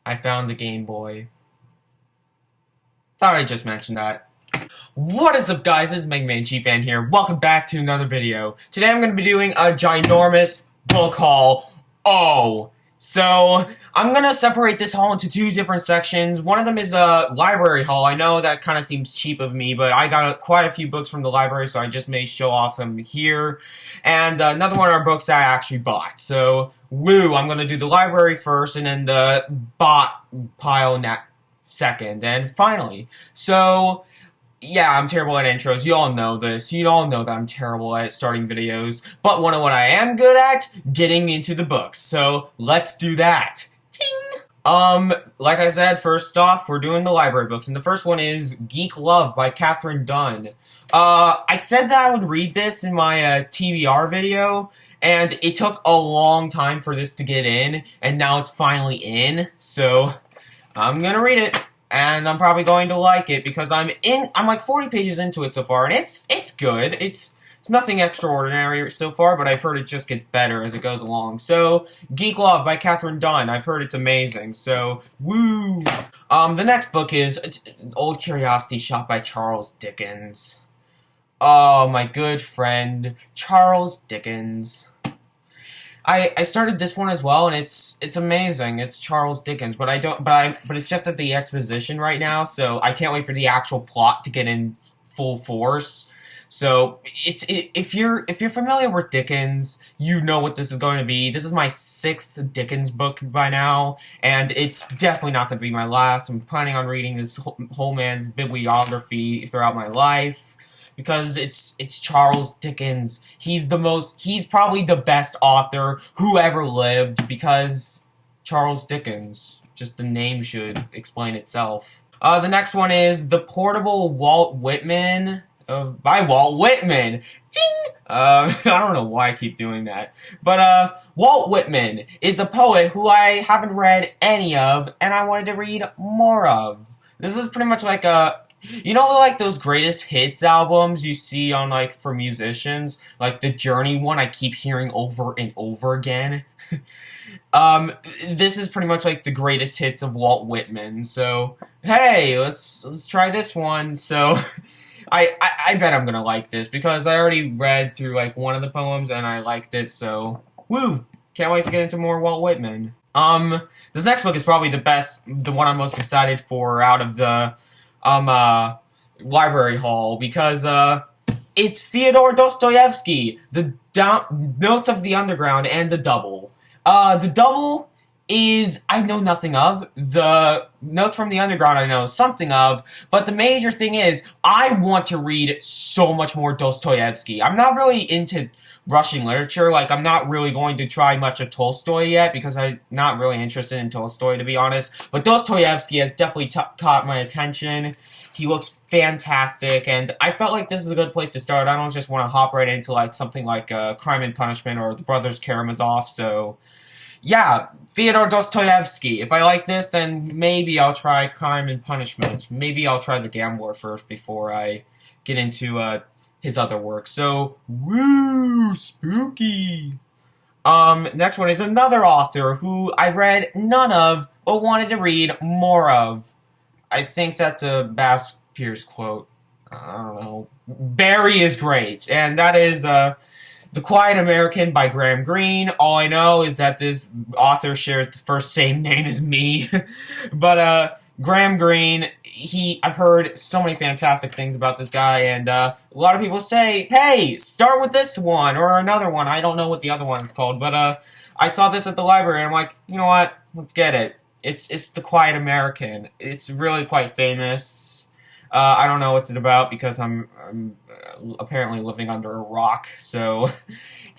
I found the Game Boy. Thought I'd just mention that. What is up, guys? It's Mega Chief Fan here. Welcome back to another video. Today I'm going to be doing a ginormous book haul. So I'm going to separate this haul into two different sections. One of them is a library haul. I know that kind of seems cheap of me, but I got quite a few books from the library, so I just may show off them here. And another one are books that I actually bought. So, I'm going to do the library first, and then the bought pile second. And finally, yeah, I'm terrible at intros. You all know this. You all know that I'm terrible at starting videos. But one of what I am good at, getting into the books. So, let's do that. Ting! Like I said, first off, we're doing the library books. And the first one is Geek Love by Katherine Dunn. I said that I would read this in my TBR video. And it took a long time for this to get in. And now it's finally in. So, I'm gonna read it. And I'm probably going to like it because I'm like 40 pages into it so far, and it's good. It's nothing extraordinary so far, but I've heard it just gets better as it goes along. So, Geek Love by Katherine Dunn. I've heard it's amazing. So, woo! The next book is Old Curiosity Shop by Charles Dickens. Oh, my good friend, Charles Dickens. I started this one as well, and it's amazing. It's Charles Dickens, but it's just at the exposition right now, so I can't wait for the actual plot to get in full force. So if you're familiar with Dickens, you know what this is going to be. This is my 6th Dickens book by now, and it's definitely not going to be my last. I'm planning on reading this whole man's bibliography throughout my life. Because it's Charles Dickens. He's probably the best author who ever lived, because Charles Dickens. Just the name should explain itself. The next one is The Portable Walt Whitman by Walt Whitman. Ding! I don't know why I keep doing that. But, Walt Whitman is a poet who I haven't read any of, and I wanted to read more of. This is pretty much like you know, like those greatest hits albums you see on, like, for musicians? Like the Journey one I keep hearing over and over again. This is pretty much like the greatest hits of Walt Whitman. So, hey, let's try this one. So, I bet I'm gonna like this because I already read through, like, one of the poems and I liked it, so, woo! Can't wait to get into more Walt Whitman. This next book is probably the one I'm most excited for out of the library haul, because, it's Fyodor Dostoevsky, The Notes of the Underground, and The Double. The Double is, I know nothing of. The Notes from the Underground I know something of, but the major thing is, I want to read so much more Dostoevsky. I'm not really into Russian literature. Like, I'm not really going to try much of Tolstoy yet, because I'm not really interested in Tolstoy, to be honest. But Dostoevsky has definitely caught my attention. He looks fantastic, and I felt like this is a good place to start. I don't just want to hop right into, like, something like Crime and Punishment or The Brothers Karamazov, so yeah, Fyodor Dostoevsky. If I like this, then maybe I'll try Crime and Punishment. Maybe I'll try The Gambler first before I get into, his other work. So, woo, spooky. Next one is another author who I've read none of, but wanted to read more of. I think that's a Bass Pierce quote. I don't know. Barry is great, and that is, The Quiet American by Graham Greene. All I know is that this author shares the same name as me. But, Graham Greene, I've heard so many fantastic things about this guy, and a lot of people say, hey, start with this one, or another one. I don't know what the other one's called, but I saw this at the library, and I'm like, you know what, let's get it. It's The Quiet American. It's really quite famous. I don't know what it's about, because I'm apparently living under a rock, so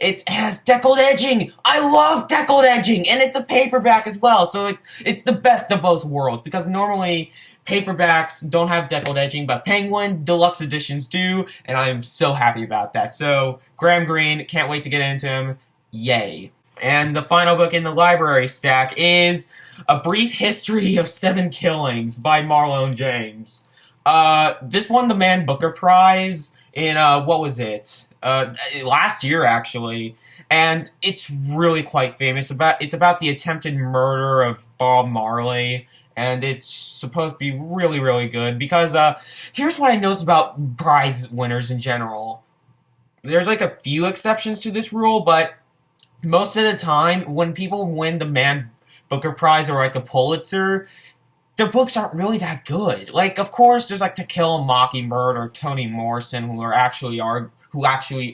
it has deckled edging! I love deckled edging! And it's a paperback as well, so it's the best of both worlds, because normally paperbacks don't have deckled edging, but Penguin Deluxe Editions do, and I am so happy about that. So, Graham Greene, can't wait to get into him. Yay. And the final book in the library stack is A Brief History of 7 Killings by Marlon James. This won the Man Booker Prize in, what was it? Last year, actually. and it's really quite famous. It's about the attempted murder of Bob Marley, and it's supposed to be really, really good because here's what I noticed about prize winners in general. There's like a few exceptions to this rule, but most of the time, when people win the Man Booker Prize or like the Pulitzer, their books aren't really that good. Like, of course, there's like To Kill a Mockingbird or Toni Morrison who actually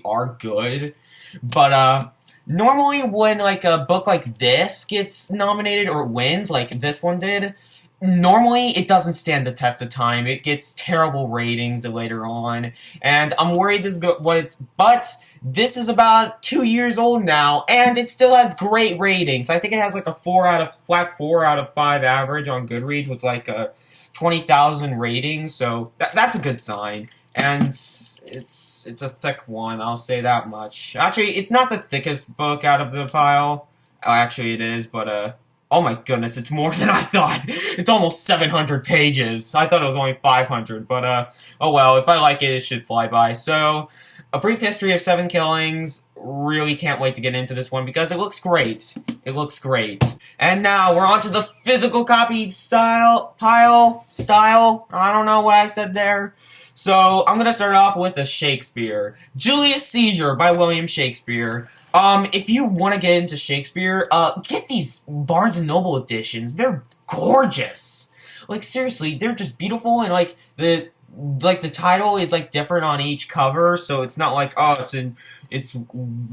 are good, but normally when like a book like this gets nominated or wins, like this one did, normally it doesn't stand the test of time. It gets terrible ratings later on, and I'm worried this is what it's. But this is about 2 years old now, and it still has great ratings. I think it has like a 4 out of 5 average on Goodreads with like a 20,000 ratings. So that's a good sign. And it's a thick one, I'll say that much. Actually, it's not the thickest book out of the pile. Oh, actually, it is, but oh my goodness, it's more than I thought. It's almost 700 pages. I thought it was only 500, but oh well, if I like it, it should fly by. So, A Brief History of Seven Killings. Really can't wait to get into this one because it looks great. It looks great. And now we're on to the physical copy style. I don't know what I said there. So, I'm gonna start off with a Shakespeare. Julius Seizure by William Shakespeare. If you want to get into Shakespeare, get these Barnes & Noble editions. They're gorgeous. Like, seriously, they're just beautiful, and, like, the title is, like, different on each cover, so it's not like, oh, it's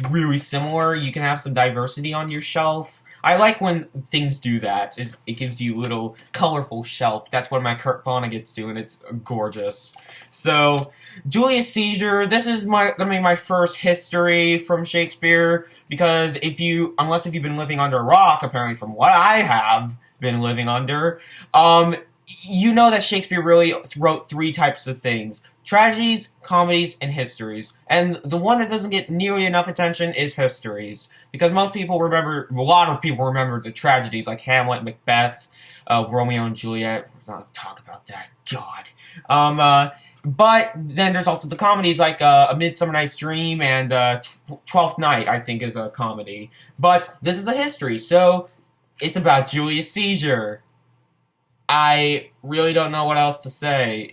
really similar. You can have some diversity on your shelf. I like when things do that. It gives you a little colorful shelf. That's what my Kurt Vonnegut's do, and it's gorgeous. So, Julius Seizure, this is gonna be my first history from Shakespeare, because unless you've been living under a rock, apparently from what I have been living under, you know that Shakespeare really wrote 3 types of things: tragedies, comedies, and histories. And the one that doesn't get nearly enough attention is histories. Because a lot of people remember the tragedies like Hamlet, Macbeth, Romeo and Juliet. Let's not talk about that. God. But then there's also the comedies like A Midsummer Night's Dream and Twelfth Night, I think, is a comedy. But this is a history, so it's about Julius Seizure. I really don't know what else to say.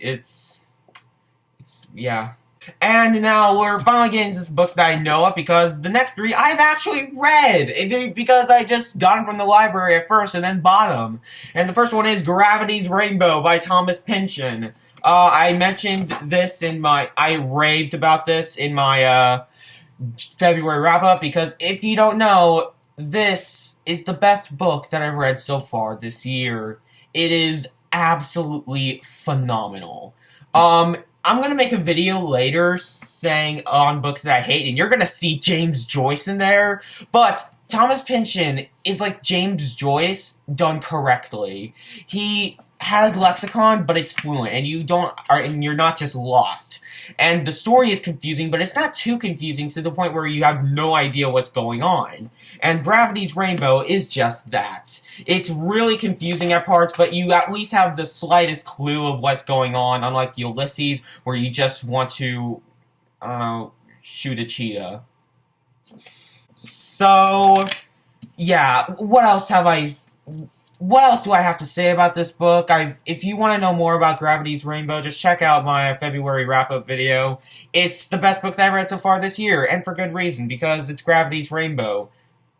Yeah. And now we're finally getting to some books that I know of, because the next 3 I've actually read, because I just got them from the library at first and then bought them. And the first one is Gravity's Rainbow by Thomas Pynchon. I mentioned this I raved about this in my February wrap-up, because if you don't know, this is the best book that I've read so far this year. It is absolutely phenomenal. I'm gonna make a video later saying on books that I hate, and you're gonna see James Joyce in there, but Thomas Pynchon is like James Joyce done correctly. He has lexicon, but it's fluent, and you're not just lost. And the story is confusing, but it's not too confusing to the point where you have no idea what's going on. And Gravity's Rainbow is just that. It's really confusing at parts, but you at least have the slightest clue of what's going on, unlike Ulysses, where you just want to, I don't know, shoot a cheetah. So, yeah, what else do I have to say about this book? If you want to know more about Gravity's Rainbow, just check out my February wrap-up video. It's the best book that I've read so far this year, and for good reason, because it's Gravity's Rainbow.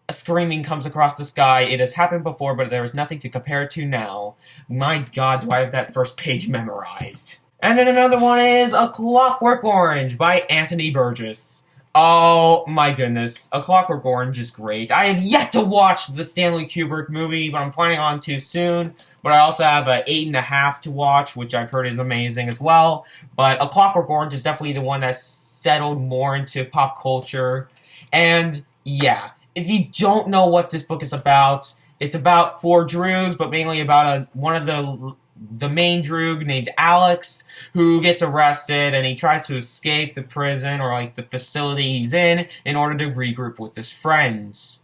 A screaming comes across the sky. It has happened before, but there is nothing to compare it to now. My God, do I have that first page memorized. And then another one is A Clockwork Orange by Anthony Burgess. Oh my goodness, A Clockwork Orange is great. I have yet to watch the Stanley Kubrick movie, but I'm planning on to soon. But I also have a 8.5 to watch, which I've heard is amazing as well. But A Clockwork Orange is definitely the one that's settled more into pop culture. And yeah, if you don't know what this book is about, it's about 4 droogs, but mainly about one of the main droog named Alex, who gets arrested, and he tries to escape the prison, or like the facility he's in order to regroup with his friends.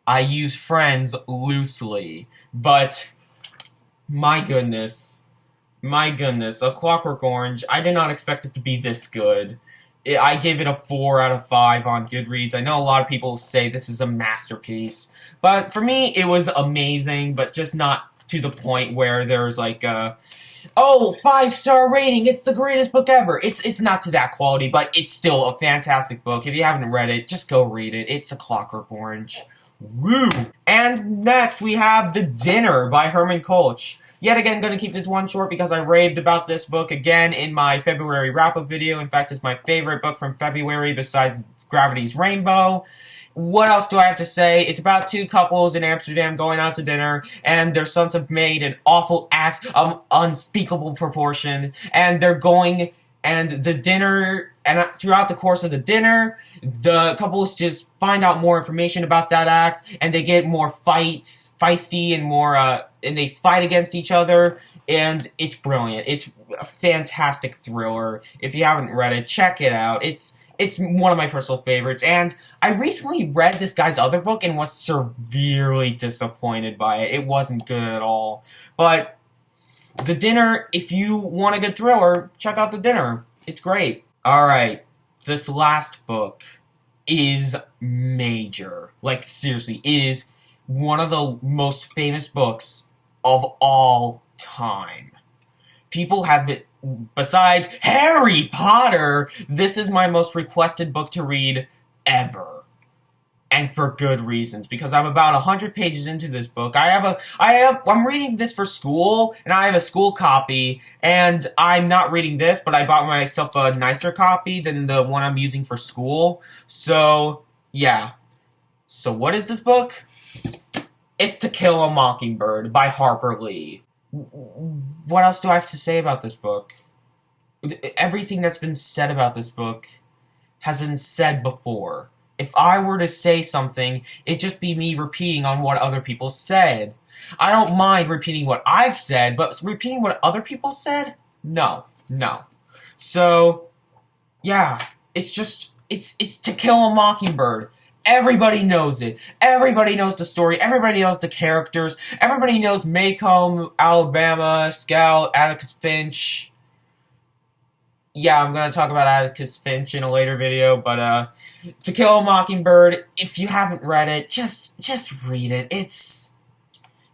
I use friends loosely, but my goodness, A Clockwork Orange, I did not expect it to be this good. I give it a 4 out of 5 on Goodreads. I know a lot of people say this is a masterpiece, but for me, it was amazing, but just not to the point where there's like oh, 5-star rating, it's the greatest book ever. It's not to that quality, but it's still a fantastic book. If you haven't read it, just go read it. It's A Clockwork Orange. Woo! And next, we have The Dinner by Herman Koch. Yet again, going to keep this one short because I raved about this book again in my February wrap-up video. In fact, it's my favorite book from February besides Gravity's Rainbow. What else do I have to say? It's about two couples in Amsterdam going out to dinner, and their sons have made an awful act of unspeakable proportion, and they're going, and the dinner, and throughout the course of the dinner, the couples just find out more information about that act, and they get more feisty, and more, and they fight against each other, and it's brilliant. It's a fantastic thriller. If you haven't read it, check it out. It's one of my personal favorites, and I recently read this guy's other book and was severely disappointed by it. It wasn't good at all. But The Dinner, if you want a good thriller, check out The Dinner. It's great. Alright, this last book is major. Like, seriously, it is one of the most famous books of all time. People have been, besides Harry Potter, this is my most requested book to read ever. And for good reasons, because I'm about 100 pages into this book. I'm reading this for school, and I have a school copy, and I'm not reading this, but I bought myself a nicer copy than the one I'm using for school. So, yeah. So what is this book? It's To Kill a Mockingbird by Harper Lee. What else do I have to say about this book? Everything that's been said about this book has been said before. If I were to say something, it'd just be me repeating on what other people said. I don't mind repeating what I've said, but repeating what other people said? No. So, yeah, it's To Kill a Mockingbird. Everybody knows it. Everybody knows the story. Everybody knows the characters. Everybody knows Maycomb, Alabama, Scout, Atticus Finch. Yeah, I'm gonna talk about Atticus Finch in a later video, but, To Kill a Mockingbird, if you haven't read it, just read it.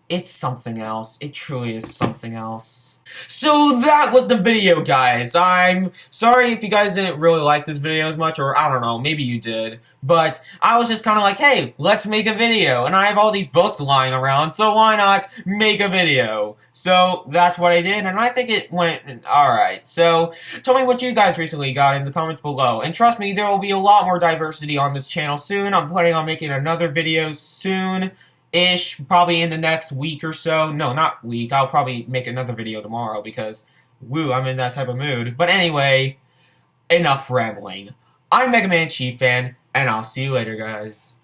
It's something else. It truly is something else. So that was the video, guys. I'm sorry if you guys didn't really like this video as much, or I don't know, maybe you did. But I was just kind of like, hey, let's make a video. And I have all these books lying around, so why not make a video? So that's what I did, and I think it went alright. So tell me what you guys recently got in the comments below. And trust me, there will be a lot more diversity on this channel soon. I'm planning on making another video soon-ish, probably in the next week or so. No, not week. I'll probably make another video tomorrow because, woo, I'm in that type of mood. But anyway, enough rambling. I'm Mega Man Chief Fan, and I'll see you later, guys.